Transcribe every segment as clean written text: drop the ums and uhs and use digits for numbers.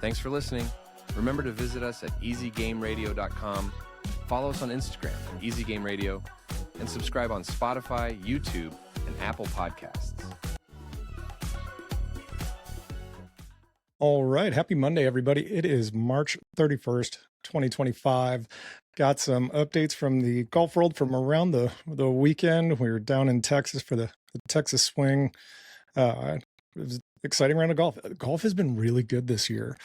Thanks for listening. Remember to visit us at easygameradio.com, follow us on Instagram at easygameradio, and subscribe on Spotify, YouTube, and Apple Podcasts. All right. Happy Monday, everybody. It is March 31st, 2025. Got some updates from the golf world from around the weekend. We were down in Texas for the Texas Swing. It was an exciting round of golf. Golf has been really good this year.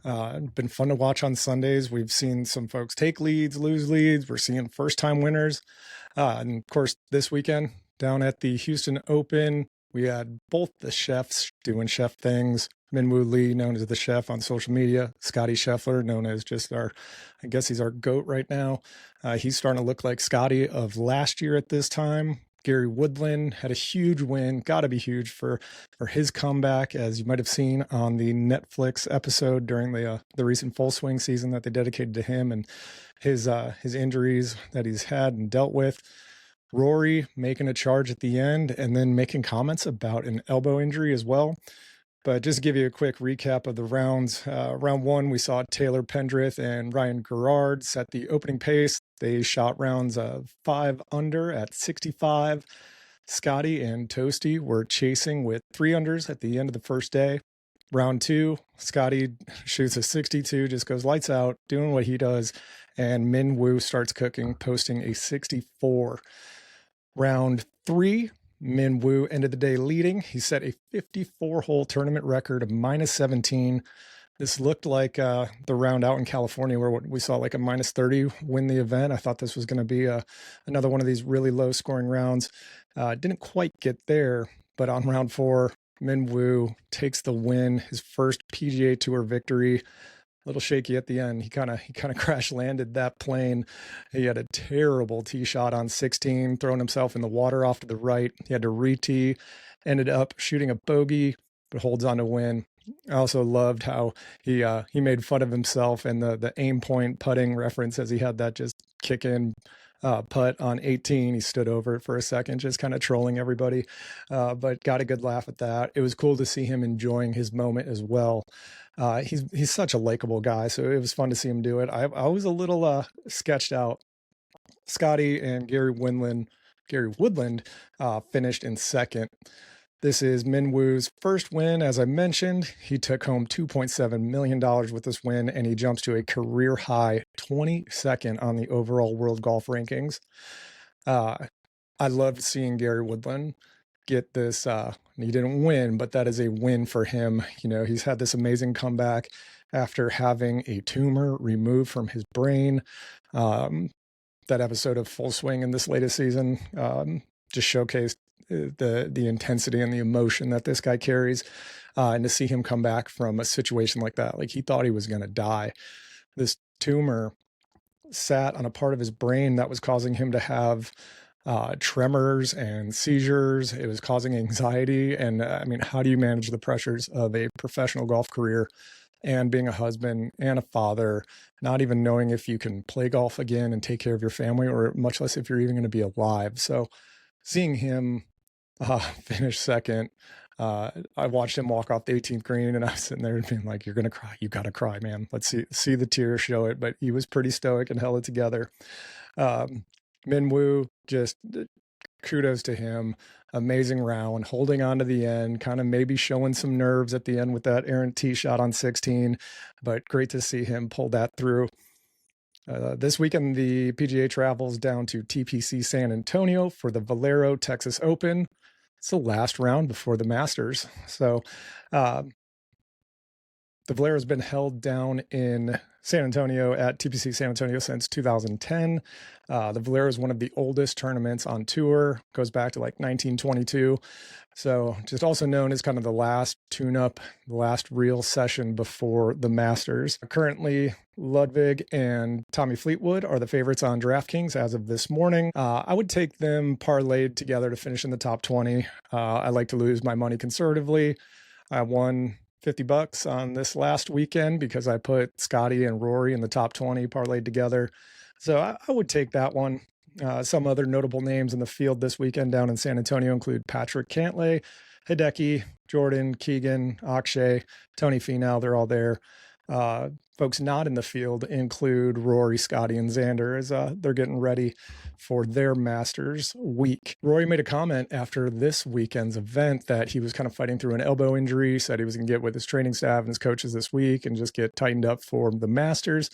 Been fun to watch on Sundays. We've seen some folks take leads, lose leads. We're seeing first-time winners. And of course, this weekend down at the Houston Open, we had both the chefs doing chef things. Minwoo Lee, known as the chef on social media. Scotty Scheffler, known as just I guess he's our GOAT right now. He's starting to look like Scotty of last year at this time. Gary Woodland had a huge win, got to be huge for his comeback, as you might have seen on the Netflix episode during the recent Full Swing season that they dedicated to him and his injuries that he's had and dealt with. Rory making a charge at the end and then making comments about an elbow injury as well. But just to give you a quick recap of the rounds, round one, we saw Taylor Pendrith and Ryan Gerard set the opening pace. They shot rounds of 5 under at 65. Scotty and Toasty were chasing with 3 unders at the end of the first day. Round two, Scotty shoots a 62, just goes lights out, doing what he does. And Minwoo starts cooking, posting a 64. Round three, Minwoo ended the day leading. He set a 54-hole tournament record of minus 17. This looked like the round out in California where we saw like a minus 30 win the event. I thought this was going to be another one of these really low-scoring rounds. Didn't quite get there, but on round four, Minwoo takes the win, his first PGA Tour victory. A little shaky at the end. He kind of crash landed that plane. He had a terrible tee shot on 16, throwing himself in the water off to the right. He had to re-tee, ended up shooting a bogey, but holds on to win. I also loved how he made fun of himself and the aim point putting reference, as he had that just kick in putt on 18. He stood over it for a second, just kind of trolling everybody, but got a good laugh at that. It was cool to see him enjoying his moment as well. He's such a likable guy, so it was fun to see him do it. I was a little sketched out. Scotty and Gary Woodland finished in second. This is Minwoo's first win. As I mentioned, he took home $2.7 million with this win, and he jumps to a career high 22nd on the overall world golf rankings. I loved seeing Gary Woodland get this. He didn't win, but that is a win for him. You know, he's had this amazing comeback after having a tumor removed from his brain. That episode of Full Swing in this latest season just showcased the intensity and the emotion that this guy carries, and to see him come back from a situation like that, like he thought he was going to die. This tumor sat on a part of his brain that was causing him to have tremors and seizures. It was causing anxiety. And I mean, how do you manage the pressures of a professional golf career and being a husband and a father, not even knowing if you can play golf again and take care of your family, or much less if you're even going to be alive? So seeing him finish second, I watched him walk off the 18th green, and I was sitting there being like, you're going to cry. You got to cry, man. Let's see the tears show it. But he was pretty stoic and held it together. Minwoo, just kudos to him. Amazing round, holding on to the end, kind of maybe showing some nerves at the end with that errant tee shot on 16, but great to see him pull that through. This weekend, the PGA travels down to TPC San Antonio for the Valero Texas Open. It's the last round before the Masters. So the Valero has been held down in San Antonio at TPC San Antonio since 2010. The Valero is one of the oldest tournaments on tour, goes back to like 1922. So just also known as kind of the last tune-up, the last real session before the Masters. Currently, Ludwig and Tommy Fleetwood are the favorites on DraftKings as of this morning. I would take them parlayed together to finish in the top 20. I like to lose my money conservatively. I won $50 on this last weekend because I put Scotty and Rory in the top 20 parlayed together. So I would take that one. Some other notable names in the field this weekend down in San Antonio include Patrick Cantlay, Hideki, Jordan, Keegan, Akshay, Tony Finau. They're all there. Folks not in the field include Rory, Scotty, and Xander as they're getting ready for their Masters week. Rory made a comment after this weekend's event that he was kind of fighting through an elbow injury, said he was going to get with his training staff and his coaches this week and just get tightened up for the Masters.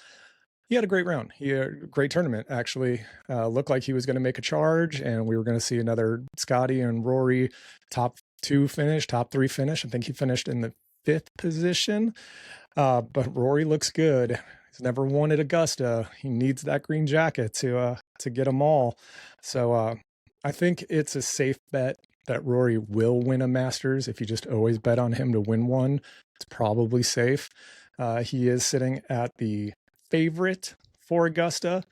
He had a great round. He had a great tournament, actually. Looked like he was going to make a charge, and we were going to see another Scotty and Rory top 3 finish. I think he finished in the 5th position. But Rory looks good. He's never won at Augusta. He needs that green jacket to get them all. So I think it's a safe bet that Rory will win a Masters. If you just always bet on him to win one, it's probably safe. He is sitting at the favorite for Augusta.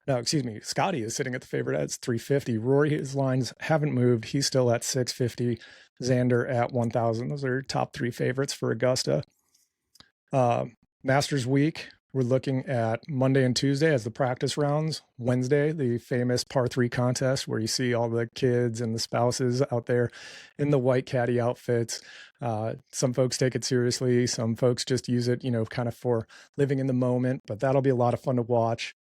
No, excuse me. Scotty is sitting at the favorite at 350. Rory, his lines haven't moved. He's still at 650. Xander at 1,000. Those are top 3 favorites for Augusta. Masters week, we're looking at Monday and Tuesday as the practice rounds. Wednesday, the famous par 3 contest where you see all the kids and the spouses out there in the white caddy outfits. Some folks take it seriously. Some folks just use it, kind of for living in the moment, but that'll be a lot of fun to watch.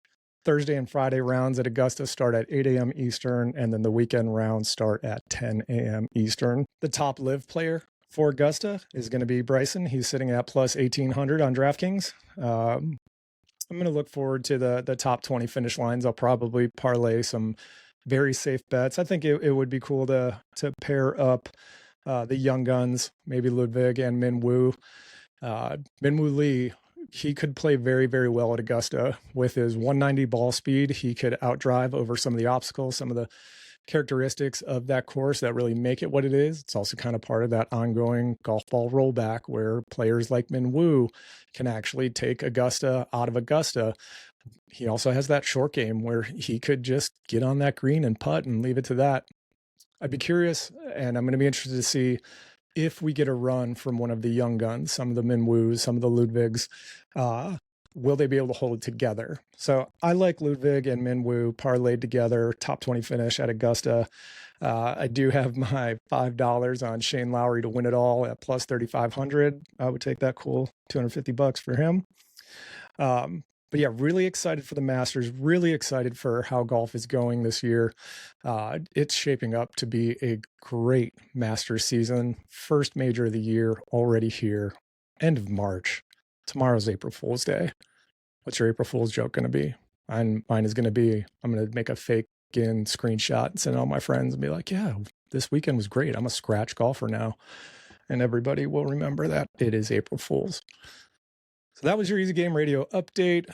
Thursday and Friday rounds at Augusta start at 8 a.m. Eastern, and then the weekend rounds start at 10 a.m. Eastern. The top live player for Augusta is going to be Bryson. He's sitting at plus 1,800 on DraftKings. I'm going to look forward to the top 20 finish lines. I'll probably parlay some very safe bets. I think it would be cool to pair up the young guns, maybe Ludwig and Minwoo. Minwoo Lee, he could play very, very well at Augusta with his 190 ball speed. He could outdrive over some of the obstacles, some of the characteristics of that course that really make it what it is. It's also kind of part of that ongoing golf ball rollback where players like Minwoo can actually take Augusta out of Augusta. He also has that short game where he could just get on that green and putt and leave it to that. I'd be curious, and I'm going to be interested to see if we get a run from one of the young guns, some of the Minwoos, some of the Ludwigs. Will they be able to hold it together? So I like Ludwig and Minwoo parlayed together, top 20 finish at Augusta. I do have my $5 on Shane Lowry to win it all at plus 3,500. I would take that cool $250 for him. But yeah, really excited for the Masters, really excited for how golf is going this year. It's shaping up to be a great Masters season. First major of the year already here, end of March. Tomorrow's April Fool's Day. What's your April Fool's joke going to be? Mine is going to be, I'm going to make a fake in screenshot and send all my friends and be like, yeah, this weekend was great. I'm a scratch golfer now. And everybody will remember that it is April Fool's. So that was your Easy Game Radio update.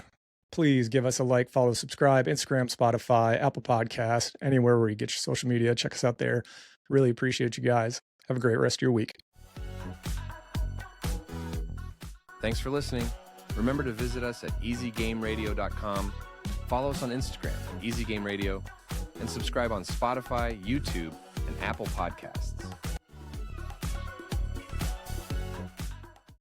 Please give us a like, follow, subscribe, Instagram, Spotify, Apple Podcast, anywhere where you get your social media. Check us out there. Really appreciate you guys. Have a great rest of your week. Thanks for listening. Remember to visit us at easygameradio.com. Follow us on Instagram, Easy Game Radio, and subscribe on Spotify, YouTube, and Apple Podcasts.